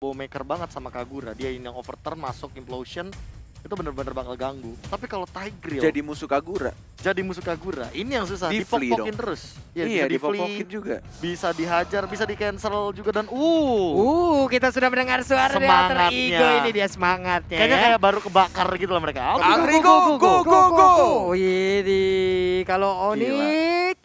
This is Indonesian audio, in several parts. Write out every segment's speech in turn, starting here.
Bowmaker banget sama Kagura. Dia yang overturn masuk implosion itu bener-bener bakal ganggu. Tapi kalau Tigreal Jadi musuh Kagura. ini yang susah, Di flee dipok-pokin dong. terus. Iya, bisa dipopokin juga. bisa dihajar, bisa di cancel juga dan Kita sudah mendengar suara dari Alter Semangatnya. Ego, ini dia semangatnya kayaknya ya. kayak baru kebakar gitu loh mereka. Alter Ego, go. Ini kalau Onyx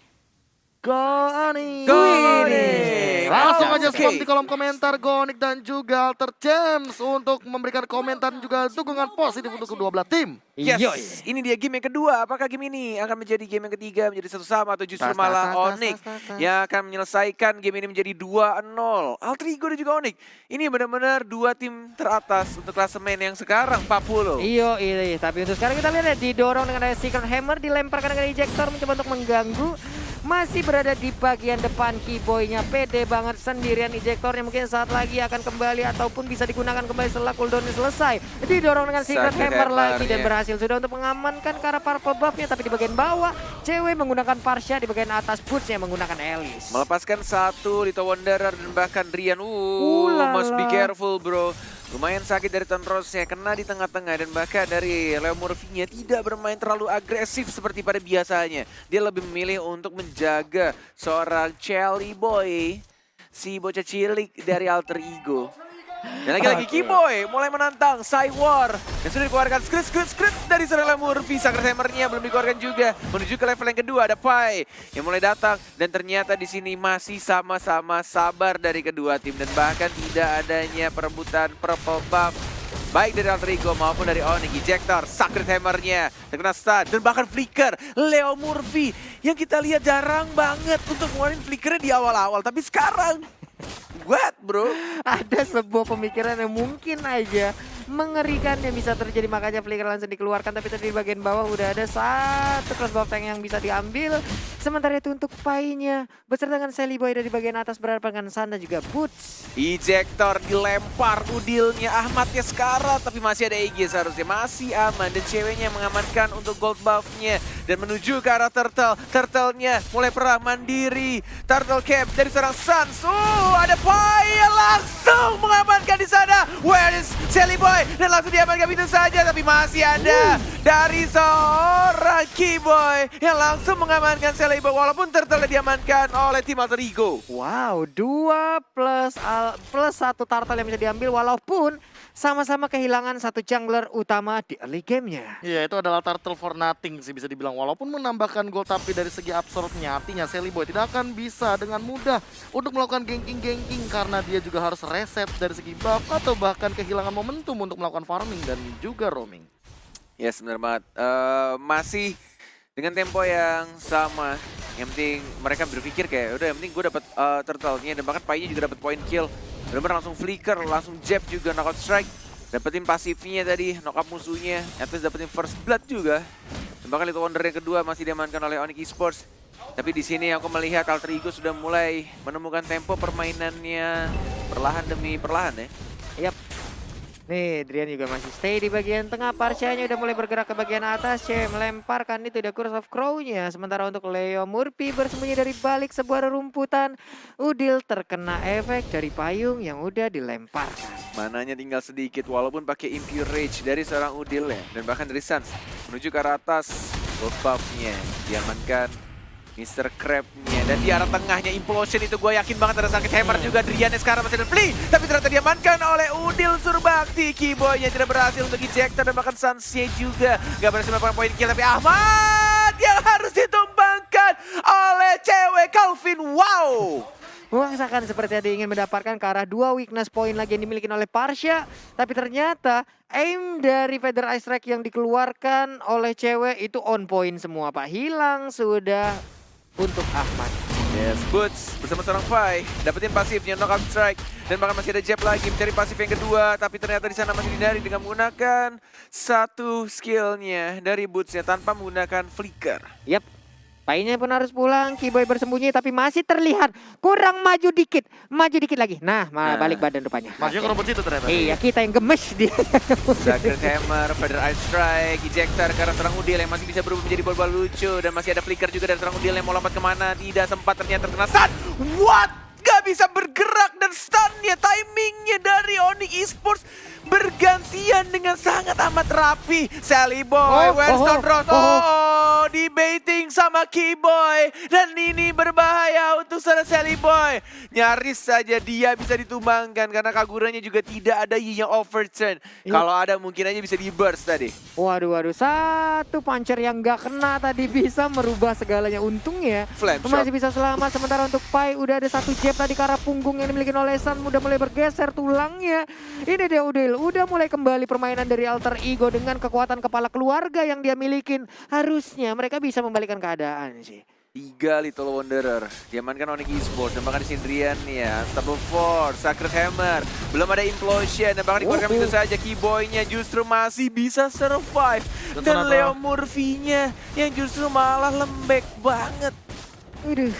Gonik. Gonik. Langsung aja Oke. spot di kolom komentar Gonik dan juga Alter James untuk memberikan komentar dan juga dukungan positif untuk kedua belah tim. Yes, Yoi. ini dia game yang kedua. Apakah game ini akan menjadi game yang ketiga menjadi satu sama atau justru malah Onyx yang akan menyelesaikan game ini menjadi 2-0. Alter Ego dan juga Onyx. Ini benar-benar dua tim teratas untuk klasemen yang sekarang 40. Ini. Tapi untuk sekarang kita lihat ya, didorong dengan ada Secret Hammer, dilemparkan dengan ejector mencoba untuk mengganggu. Masih berada di bagian depan Keyboy-nya, pede banget sendirian ejectornya, mungkin saat lagi akan kembali ataupun bisa digunakan kembali setelah cooldown selesai. Didorong dengan Secret Hammer lagi dan berhasil sudah untuk mengamankan ke arah purple buff-nya, tapi di bagian bawah cewek menggunakan Parsha, di bagian atas Boots yang menggunakan Alice. Melepaskan satu Little Wanderer dan bahkan Rian. Must be careful bro. Lumayan sakit dari Tonrosnya, kena di tengah-tengah dan bahkan dari Leo Murphy-nya tidak bermain terlalu agresif seperti pada biasanya. Dia lebih memilih untuk menjaga seorang Chelly Boy, si bocah cilik dari Alter Ego. Dan lagi-lagi Keyboy mulai menantang Cywar dan sudah dikeluarkan skrit dari seorang Leo Murphy. Sakret Hammer-nya belum dikeluarkan juga. Menuju ke level yang kedua ada Pai yang mulai datang dan ternyata di sini masih sama-sama sabar dari kedua tim dan bahkan tidak adanya perebutan purple buff baik dari Alter Ego maupun dari Onyx. Ejector, Sakret Hammer-nya terkena stun dan bahkan flicker Leo Murphy yang kita lihat jarang banget untuk ngeluarin flickernya di awal-awal, tapi sekarang what bro? Ada sebuah pemikiran yang mungkin aja mengerikan yang bisa terjadi, makanya flicker langsung dikeluarkan, tapi tadi di bagian bawah udah ada satu cross buff tank yang bisa diambil. Sementara itu untuk Pai-nya beserta dengan Sally Boy dari bagian atas berhadapan dengan Sun dan juga Boots. Ejector dilempar udilnya Ahmadnya sekarang, tapi masih ada EG seharusnya masih aman dan ceweknya mengamankan untuk gold buff-nya dan menuju ke arah Turtle-nya mulai perang mandiri. Turtle cap dari seorang Suns. Ada Pai yang langsung mengamankan di sana. Where is Sally Boy? Dan langsung diamankan itu saja, tapi masih ada dari seorang Keyboy yang langsung mengamankan Sally Boy walaupun Turtle diamankan oleh tim Alter Ego. Wow, 2 plus 1 turtle yang bisa diambil walaupun sama-sama kehilangan satu jungler utama di early game-nya. Iya, itu adalah turtle for nothing sih bisa dibilang. Walaupun menambahkan gold, tapi dari segi absorbnya artinya Sally Boy tidak akan bisa dengan mudah untuk melakukan ganking karena dia juga harus reset dari segi buff atau bahkan kehilangan momentum untuk melakukan farming dan juga roaming. Yes, benar banget. Masih dengan tempo yang sama. Yang penting mereka berpikir kayak udah yang penting gue dapat turtle-nya dan bahkan Pai-nya juga dapat point kill. Benar-benar langsung flicker, langsung jab juga, knockout strike. Dapetin pasifnya tadi, knock up musuhnya. At least dapetin first blood juga. Dan bahkan Little Wonder yang kedua masih diamankan oleh Onyx Esports. Tapi di sini aku melihat Alter Ego sudah mulai menemukan tempo permainannya perlahan demi perlahan ya. Yap. Nih, Drian juga masih stay di bagian tengah. Parsyanya udah mulai bergerak ke bagian atas. Cewek melemparkan itu The Curse of Crow-nya. Sementara untuk Leo Murphy bersembunyi dari balik sebuah rerumputan. Udil terkena efek dari payung yang udah dilemparkan. Mananya tinggal sedikit walaupun pakai Impure Rage dari seorang Udil ya. Dan bahkan dari Suns menuju ke arah atas. Gold buff-nya diamankan Mr. Crab-nya dan di arah tengahnya Implosion itu gue yakin banget ada sakit hammer juga. Driannya sekarang masih ada flee tapi ternyata diamankan oleh Udil Surbakti. Keyboy-nya tidak berhasil untuk ejector dan bahkan Suns-nya juga gak berhasil melakukan point kill, tapi Ahmad yang harus ditumbangkan oleh cewek Calvin. Wow, Mengaksakan seperti ada ingin mendapatkan ke arah 2 weakness point lagi yang dimiliki oleh Parsha. Tapi ternyata aim dari Feather Ice Strike yang dikeluarkan oleh cewek itu on point semua Pak. Hilang sudah untuk Ahmad. yes, Boots bersama seorang Pai dapetin pasifnya knockout strike dan bahkan masih ada jab lagi mencari pasif yang kedua, tapi ternyata di sana masih dihindari dengan menggunakan satu skillnya dari Bootsnya tanpa menggunakan flicker. Yap. Pai-nya pun harus pulang, Keyboy bersembunyi tapi masih terlihat kurang maju dikit lagi. Nah, balik badan rupanya. Maksudnya ke rumput situ ternyata. Iya, kita yang gemes dia. Sakret Hammer, Feather Ice Strike, ejector ke arah serang Udil yang masih bisa berubah menjadi bola-bola lucu dan masih ada flicker juga dari serang Udil yang mau lompat kemana, tidak sempat ternyata terkena stun. What? Gak bisa bergerak dan stunnya, timingnya dari Onyx Esports bergantian dengan sangat amat rapi. Sally Boy, Winston Ross, di baiting sama Keyboy. Dan ini berbahaya untuk Sally Boy. Nyaris saja dia bisa ditumbangkan karena Kaguranya juga tidak ada yang overturn. Kalau ada mungkin aja bisa di burst tadi. Waduh, satu puncher yang gak kena tadi bisa merubah segalanya. Untungnya masih bisa selamat. Sementara untuk Pai udah ada satu jab tadi ke arah punggung yang dimiliki oleh Sun. Udah mulai bergeser tulangnya. Ini dia Udil, udah mulai kembali permainan dari Alter Ego dengan kekuatan kepala keluarga yang dia milikin. Harusnya mereka bisa membalikan keadaan sih. 3 Little Wanderer, diamankan Onyx Esports, dan bahkan di Sindrian ya, Unstoppable Force, Sacred Hammer, belum ada Implosion, dan bahkan dikeluarkan begitu saja, Keyboy-nya justru masih bisa survive, dan Leo Murphy-nya yang justru malah lembek banget. Waduh,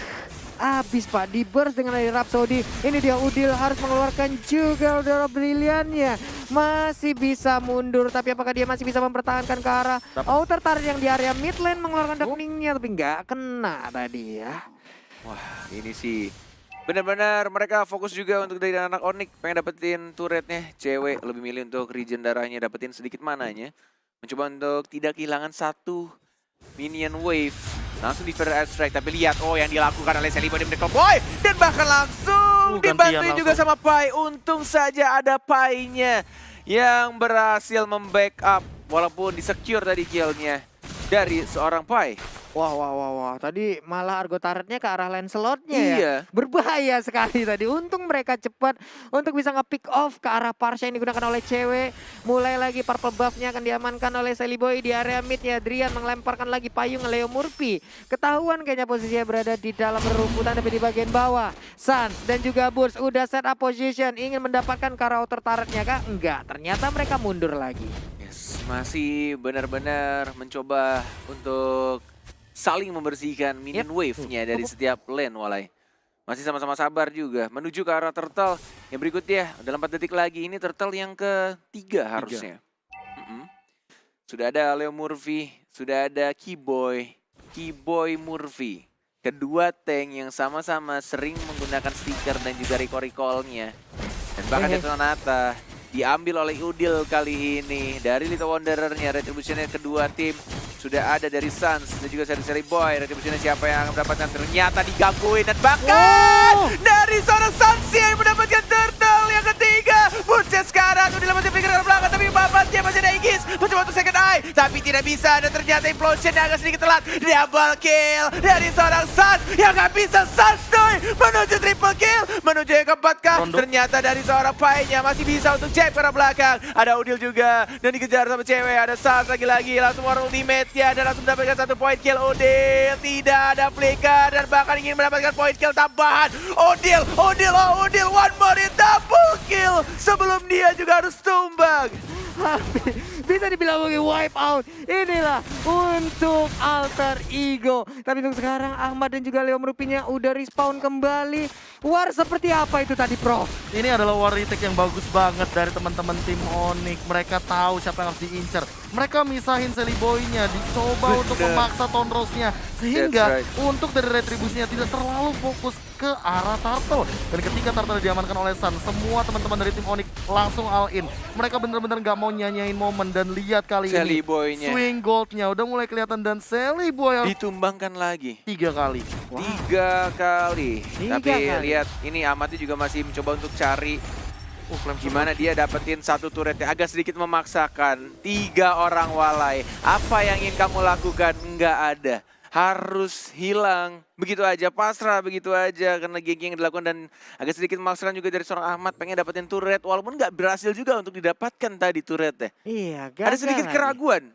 abis Pak, di burst dengan dari Rhapsody. Ini dia Udil harus mengeluarkan juga udara briliannya. Masih bisa mundur, tapi apakah dia masih bisa mempertahankan ke arah outer turret yang di area mid lane, mengeluarkan darkeningnya, tapi nggak kena tadi ya. Wah, ini sih benar-benar mereka fokus juga untuk dari anak Onyx, pengen dapetin turretnya. Cewek lebih milih untuk regen darahnya, dapetin sedikit mananya. Mencoba untuk tidak kehilangan satu minion wave. Langsung di Fire Strike, tapi lihat yang dilakukan oleh Sally Boy dan bahkan langsung dibantu juga sama Pai. Untung saja ada Pai-nya yang berhasil membackup walaupun di-secure tadi kill-nya dari seorang Pai. Wah. Tadi malah Argo turretnya ke arah Lancelot-nya ya. Iya. Berbahaya sekali tadi. Untung mereka cepat untuk bisa nge-pick off ke arah Parsha yang digunakan oleh cewek. Mulai lagi purple buff-nya akan diamankan oleh Sally Boy di area mid ya. Drian melemparkan lagi payung ke Leo Murphy. Ketahuan kayaknya posisinya berada di dalam rerumputan tapi di bagian bawah. Sans dan juga Burst udah set up position. Ingin mendapatkan ke arah outer turret-nya kah? Enggak. Ternyata mereka mundur lagi. Yes, masih benar-benar mencoba untuk saling membersihkan minion wave-nya dari setiap lane Walai. Masih sama-sama sabar juga. Menuju ke arah turtle yang berikutnya. Dalam 4 detik lagi ini turtle yang ketiga harusnya. Sudah ada Leo Murphy, sudah ada Keyboy Murphy. Kedua tank yang sama-sama sering menggunakan stiker dan juga recall-recall-nya. Dan bahkan Detonata diambil oleh Udil kali ini. Dari Little Wanderer-nya, retribution-nya kedua tim. Sudah ada dari Sans dan juga Sally Boy. Retribution-nya siapa yang akan mendapatkan? Ternyata digangguin dan bahkan dari seorang Sans yang mendapatkan turtle yang ketiga. Buncet sekarang Udil masih pikir ke belakang tapi bapaknya masih ada Igis. Mencoba untuk second eye tapi tidak bisa dan ternyata implosion yang agak sedikit telat. Double kill dari seorang Sans yang gak bisa Sans menuju triple kill. Menuju yang keempat kah? Ternyata dari seorang Pai-nya masih bisa untuk jab ke arah belakang. Ada Udil juga dan dikejar sama cewek. Ada Sans lagi-lagi langsung war ultimate ya dan langsung mendapatkan satu point kill. Udil tidak ada flicker dan bahkan ingin mendapatkan point kill tambahan. Udil one more double kill sebelum dia juga harus tumbang. Bisa dibilang mungkin wipe out. Inilah untuk Alter Ego. Tapi untuk sekarang Ahmad dan juga Leo Murphy-nya udah respawn kembali. War seperti apa itu tadi, Prof? Ini adalah war retake yang bagus banget dari teman-teman tim Onyx. Mereka tahu siapa yang harus diincar. Mereka misahin Sally Boy-nya, dicoba untuk memaksa Tonrose-nya. Sehingga untuk dari retribusinya tidak terlalu fokus ke arah Turtle. Dan ketika Turtle diamankan oleh Sun, semua teman-teman dari tim Onyx langsung all in. Mereka bener-bener gak mau nyanyain momen. Dan lihat kali Sally ini Boy-nya. swing gold-nya udah mulai kelihatan dan Sally Boy ditumbangkan lagi 3 kali. Wow. 3 kali. Tapi lihat ini Amati juga masih mencoba untuk cari gimana dia dapetin satu turret yang agak sedikit memaksakan. 3 orang Walai. Apa yang ingin kamu lakukan? Nggak ada. Harus hilang. Begitu aja, pasrah begitu aja. Karena geng yang dilakukan dan agak sedikit memaksakan juga dari seorang Ahmad. Pengen dapetin turret walaupun nggak berhasil juga untuk didapatkan tadi turretnya. Iya, gagal. Ada sedikit keraguan.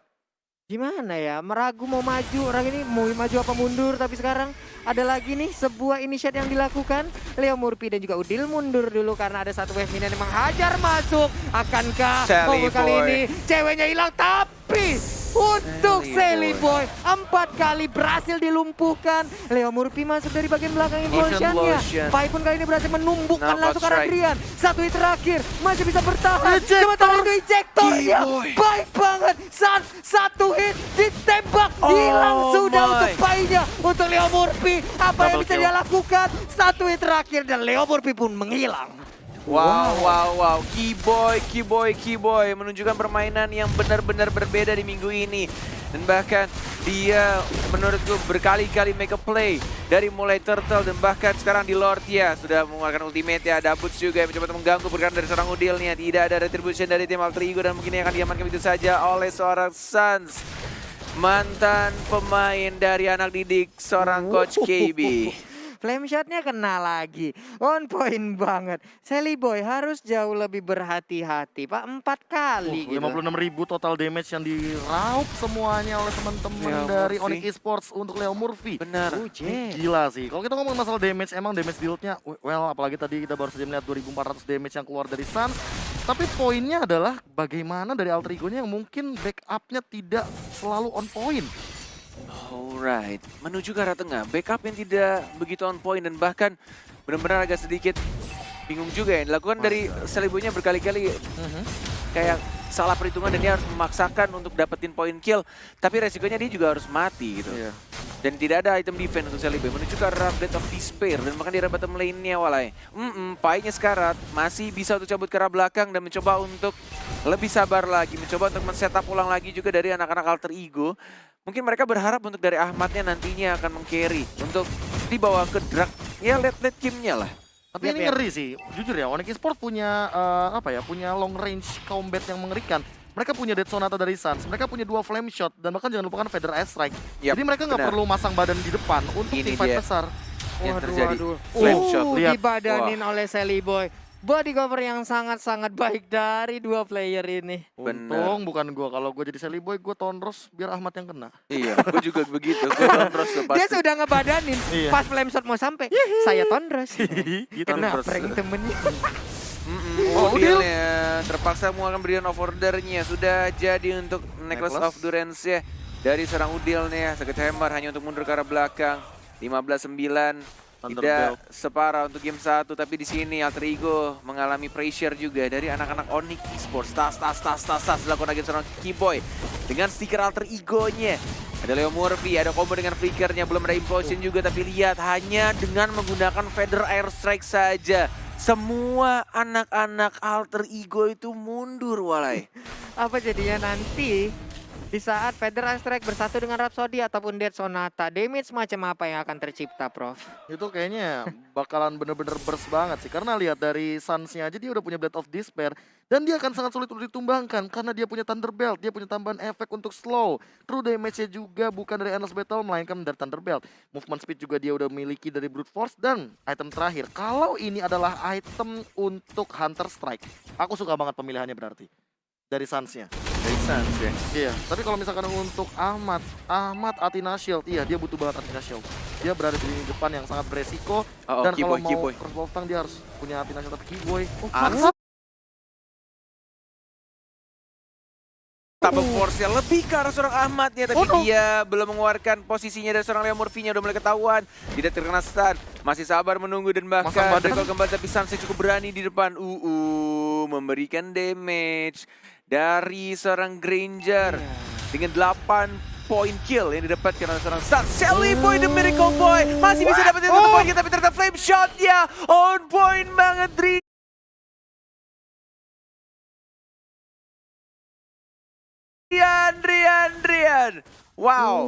Gimana ya, meragu mau maju, orang ini mau maju apa mundur, tapi sekarang ada lagi nih sebuah initiate yang dilakukan. Leo Murphy dan juga Udil mundur dulu karena ada satu wave minion yang menghajar masuk. Akankah momen kali ini ceweknya hilang, tapi untuk Sally Boy 4 kali berhasil dilumpuhkan. Leo Murphy masuk dari bagian belakang implosionnya. Pai pun kali ini berhasil menumbukkan langsung ke Adrian. Satu hit terakhir masih bisa bertahan. Sementara itu ejectornya baik banget. Satu hit ditembak hilang sudah untuk Pai-nya. Untuk Leo Murphy apa yang bisa dia lakukan? Satu hit terakhir dan Leo Murphy pun menghilang. Wow. Keyboy menunjukkan permainan yang benar-benar berbeda di minggu ini. Dan bahkan dia menurutku berkali-kali make a play dari mulai Turtle dan bahkan sekarang di Lord ya sudah mengeluarkan ultimate ya. Ada Boots juga yang mencoba untuk mengganggu pergerakan dari seorang Udilnya. Tidak ada retribution dari tim Alter Ego dan mungkin akan diamankan begitu saja oleh seorang Suns. Mantan pemain dari anak didik seorang Coach KB. Flame shotnya kena lagi. On point banget. Sally Boy harus jauh lebih berhati-hati, Pak. 4 kali. 56.000 total damage yang diraup semuanya oleh teman-teman Leo dari Murphy. Onyx Esports untuk Leo Murphy. Benar. Gila sih. Kalau kita ngomong masalah damage, emang damage deal-nya, well, apalagi tadi kita baru saja melihat 2.400 damage yang keluar dari Suns. Tapi poinnya adalah bagaimana dari Alter Ego-nya yang mungkin backup-nya tidak selalu on point. Alright, menuju ke arah tengah, backup yang tidak begitu on point dan bahkan benar-benar agak sedikit bingung juga yang dilakukan dari Seliboynya berkali-kali kayak salah perhitungan dan dia harus memaksakan untuk dapetin point kill, tapi resikonya dia juga harus mati gitu. Iya. Dan tidak ada item defense untuk Seliboy menuju ke arah Blade of Despair dan bahkan di arah bottom lane-nya walai. Painya sekarat, masih bisa untuk cabut ke arah belakang dan mencoba untuk lebih sabar lagi, mencoba untuk men-setup ulang lagi juga dari anak-anak Alter Ego. Mungkin mereka berharap untuk dari Ahmadnya nantinya akan meng-carry untuk dibawa ke drag ya late game-nya lah. Tapi ini ngeri sih, jujur ya, Onyx Esports punya punya long range combat yang mengerikan. Mereka punya Dead Sonata dari Suns, mereka punya 2 flame shot dan bahkan jangan lupakan Feather Ice Strike. Jadi mereka nggak perlu masang badan di depan untuk Ini tim fight dia besar. yang terjadi. Waduh. Flame shot. Lihat. Dibadanin oleh Sally Boy. Body cover yang sangat-sangat baik dari 2 player ini. Untung bukan gua, kalau gua jadi Sally Boy gua tonros biar Ahmad yang kena. Iya, gue juga begitu, gue terus tuh Dia pasti. sudah ngebadanin. Iya. Pas flame shot mau sampai, saya tondros. Gitu. Kena Tondros. prank temennya. Udilnya terpaksa mengeluarkan Brilliant of Order-nya. Sudah jadi untuk Necklace of Durance ya. Dari seorang Udilnya, Secret Hammer hanya untuk mundur ke arah belakang. 15-9. Tidak separah untuk game 1, tapi di sini Alter Ego mengalami pressure juga dari anak-anak Onyx Esports. Tas dilakukan lagi seorang Keyboy dengan stiker Alter Ego-nya. Ada Leo Murphy, ada combo dengan flickernya, belum ada implosion juga, tapi lihat hanya dengan menggunakan Feather Air Strike saja. Semua anak-anak Alter Ego itu mundur walai. Apa jadinya nanti di saat Feather Ice Strike bersatu dengan Rhapsody ataupun Dead Sonata, damage macam apa yang akan tercipta, Prof? Itu kayaknya bakalan bener-bener burst banget sih. Karena lihat dari Suns-nya aja dia udah punya Blade of Despair. Dan dia akan sangat sulit untuk ditumbangkan karena dia punya Thunderbelt. Dia punya tambahan efek untuk slow. True damage-nya juga bukan dari Endless Battle, melainkan dari Thunderbelt. Movement speed juga dia udah miliki dari Brute Force. Dan item terakhir, kalau ini adalah item untuk Hunter Strike, aku suka banget pemilihannya berarti. Dari Suns-nya. Dari Suns ya. Iya, tapi kalau misalkan untuk Ahmad Athena Shield, iya dia butuh banget Athena Shield. Dia berada di lini depan yang sangat beresiko. Dan kalau mau crossbow tank dia harus punya Athena Shield, tapi Keyboy. Tambah force-nya lebih ke arah seorang Ahmadnya, tapi dia belum mengeluarkan posisinya dari seorang Leo Murphy-nya, udah mulai ketahuan. Tidak terkena stun, masih sabar menunggu dan bahkan recall kembali, tapi Suns cukup berani di depan. Memberikan damage dari seorang Granger dengan 8 point kill yang didapatkan oleh seorang Suns. Sally Boy, the Miracle Boy, masih bisa dapetin 1 point, tapi ternyata flame shot-nya on point banget. Rian. Wow.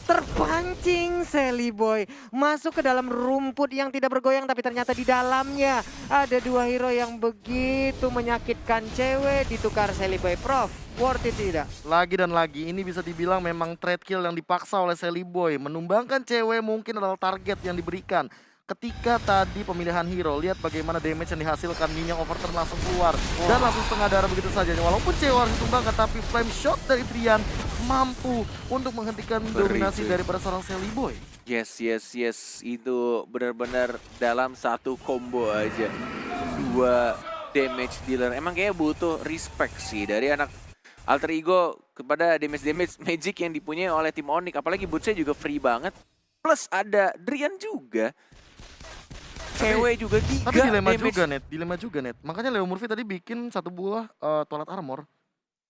Terpancing Sally Boy masuk ke dalam rumput yang tidak bergoyang, tapi ternyata di dalamnya ada 2 hero yang begitu menyakitkan. Cewek ditukar Sally Boy. Prof, worth it tidak? Lagi dan lagi, ini bisa dibilang memang trade kill yang dipaksa oleh Sally Boy. Menumbangkan cewek mungkin adalah target yang diberikan. Ketika tadi pemilihan hero, lihat bagaimana damage yang dihasilkan, minyak overturn langsung keluar. Dan langsung setengah darah begitu saja. Walaupun cewek harus ditumbangkan, tapi flame shot dari Trian mampu untuk menghentikan dominasi daripada seorang Sally Boy. Yes. Itu benar-benar dalam satu combo aja. 2 damage dealer. Emang kayaknya butuh respect sih dari anak Alter Ego kepada damage magic yang dipunyai oleh tim Onyx. Apalagi bootsnya juga free banget. Plus ada Drian juga. Cewek juga 3 Tapi dilema damage. juga net. Makanya Leo Murphy tadi bikin 1 buah toilet armor.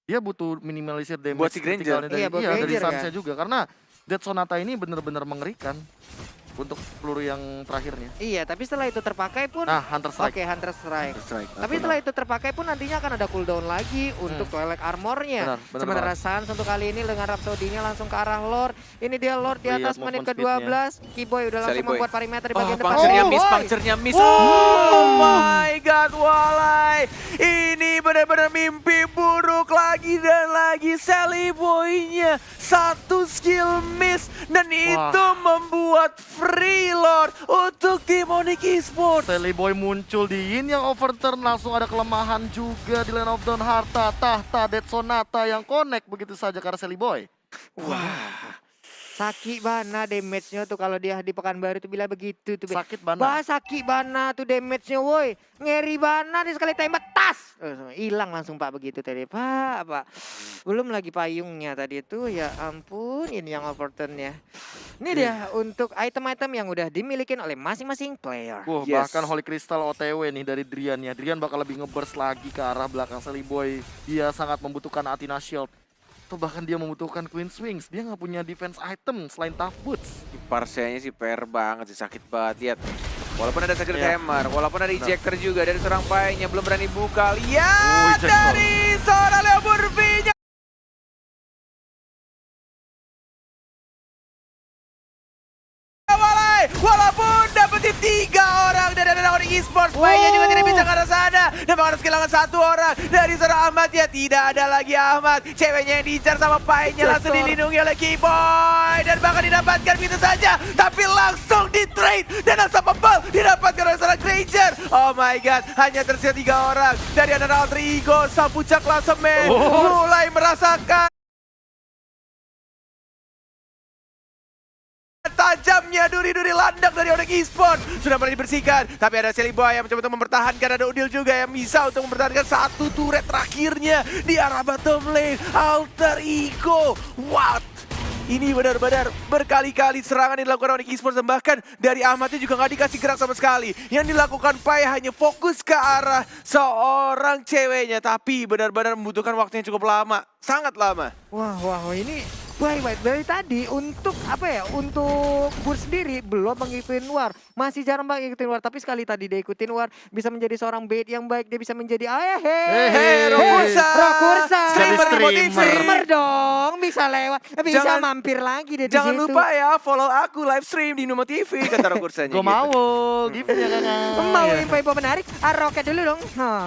Dia butuh minimalisir damage buat si Granger. dari Iya, dari Granger Suns-nya kan? juga. Karena Dead Sonata ini benar-benar mengerikan. untuk peluru yang terakhirnya. Iya, tapi setelah itu terpakai pun Nah, Hunter Strike. oke, Hunter Strike. Strike. Tapi setelah itu terpakai pun nantinya akan ada cooldown lagi untuk Twilight Armor-nya. Benar Sementara banget. Sans untuk kali ini dengan Rhapsody-nya langsung ke arah Lord. Ini dia Lord di Lihat atas menit movement ke-12. Keyboy udah langsung Sally Boy. membuat perimeter di Oh, bagian depan. puncture-nya Oh, miss, boy. puncture-nya miss. Oh my god, Walai. Ini benar-benar mimpi buruk lagi dan lagi. Sally Boy-nya satu skill miss dan itu membuat free Lord untuk tim Onyx Esports. Sally Boy muncul di Yin yang overturn, langsung ada kelemahan juga di Land of Dawn, harta, tahta, Dead Sonata yang connect begitu saja karena Sally Boy. Wah. Sakit bana damage-nya tuh kalau dia di Pekanbaru tuh bila begitu tuh. Sakit banget. Bah sakit bana tuh damage-nya woi. Ngeri bana dia sekali tembak tas. Hilang langsung Pak begitu tadi. Pak. Belum lagi payungnya tadi itu ya ampun ini yang overturn ya. Ini dia untuk item-item yang udah dimiliki oleh masing-masing player. Wah, Yes. bahkan Holy Crystal OTW nih dari Drian ya. Drian bakal lebih ngeburst lagi ke arah belakang Sally Boy. Dia sangat membutuhkan Athena Shield. Atau bahkan dia membutuhkan Queen's Wings. Dia nggak punya defense item selain Tough Boots. Parsenya sih PR banget sih, sakit banget lihat. Walaupun ada Sacred Iya. Hammer, walaupun ada ejector juga dari seorang Pai-nya belum berani buka. Oh, Lihat ejector. dari seorang Leo Murphy-nya. Walaupun dapetin 3 orang dari Onyx Esports, Pai-nya juga tidak bisa ke arah sana. Dan harus kehilangan 1 orang dari seorang Ahmad ya. Tidak ada lagi Ahmad. Ceweknya yang diincar sama Pai-nya langsung dilindungi oleh Keyboy. Dan bahkan didapatkan begitu saja. Tapi langsung di trade. Dan Unstoppable didapatkan oleh seorang Granger. Oh my god, hanya tersisa 3 orang. Dari antara Alter Ego, sang puncak klasemen. Mulai merasakan tajamnya duri-duri landak dari Onyx Esports. Sudah mulai dibersihkan, tapi ada Sally Boy yang mencoba untuk mempertahankan. Ada Udil juga yang bisa untuk mempertahankan satu turret terakhirnya di arah bottom lane. Alter Ego, what? Ini benar-benar berkali-kali serangan yang dilakukan Onyx Esports dan bahkan dari Ahmadnya juga nggak dikasih gerak sama sekali. Yang dilakukan Pai hanya fokus ke arah seorang ceweknya, tapi benar-benar membutuhkan waktu yang cukup lama, sangat lama. Wah ini baik dari tadi untuk apa ya, untuk Bur sendiri belum mengikutin War, masih jarang banget ngikutin War, tapi sekali tadi dia ikutin War bisa menjadi seorang bait yang baik, dia bisa menjadi Rokursa streamer dong, bisa lewat, bisa mampir lagi dia di Jangan situ. lupa ya follow aku live stream di Numo TV kata Rokursanya. Gue mau, gitu ya kakak. Mau info menarik, roket dulu dong.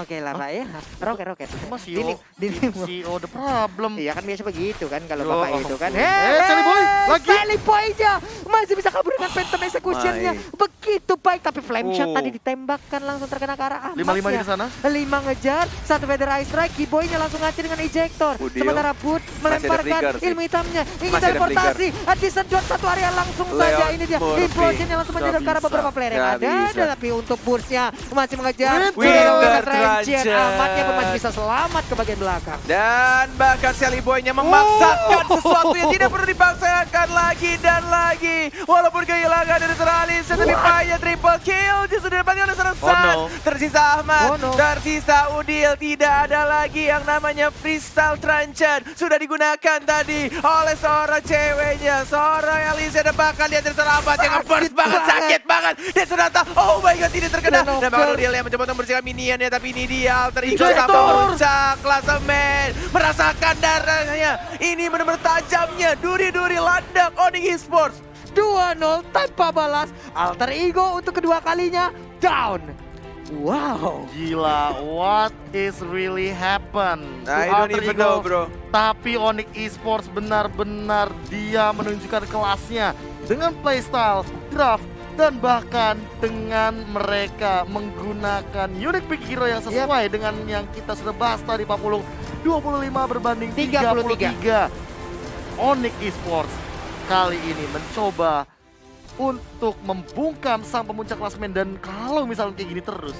Oke lah Pak ya, roket. Masih CEO the problem. Iya kan biasa begitu kan kalau Oh, Bapak itu kan. Sally Boy lagi. Sally Boy-nya masih bisa kabur dengan Phantom Execution-nya. Begitu baik tapi flame shot tadi ditembakkan langsung terkena ke arah Ahmad. 5-5 di sana. 5 ngejar, 1 Feather Eye Strike, Keyboy-nya langsung ngasih dengan ejector. Udil. Sementara Boot melemparkan ilmu hitamnya, ingin Masih ada teleportasi, disedot satu area langsung saja. Ini dia Murphy. implosion-nya langsung menjadi ke arah beberapa player yang Nggak ada. bisa. Tapi untuk Burst-nya masih mengejar. Winter Transit, Transit. Ahmadnya pun masih bisa selamat ke bagian belakang. Dan bahkan Sally Boy-nya memaksakan sesuatu yang tidak perlu dipaksakan lagi dan lagi. Walaupun kehilangan dari seorang Alisa, tapi Pai-nya triple kill. Dia sudah dapatkan oleh seorang San. no. Tersisa Ahmad, tersisa Udil. Tidak ada lagi yang namanya Freestyle Truncheon. Sudah digunakan tadi oleh seorang ceweknya. Seorang Alisa, dan bahkan dia dari seorang Ahmad yang nge-burst banget, sakit banget. Dan Sonata, oh my god, tidak terkena. Dan bahkan Udil yang mencoba untuk membersihkan minionnya, tapi ini dia Alter Ego sampai puncak klasemen. Merasakan darahnya. Ini benar-benar tajamnya duri-duri landak Onyx Esports. 2-0 tanpa balas. Alter Ego untuk kedua kalinya down. Wow. Gila, what is really happen to I don't Alter even Ego? know, bro. Tapi Onyx Esports benar-benar dia menunjukkan kelasnya dengan playstyle, draft, dan bahkan dengan mereka menggunakan unique pick hero yang sesuai dengan yang kita sudah bahas tadi 25 berbanding 33. Onyx Esports kali ini mencoba untuk membungkam sang pemuncak klasemen, dan kalau misalnya kayak gini terus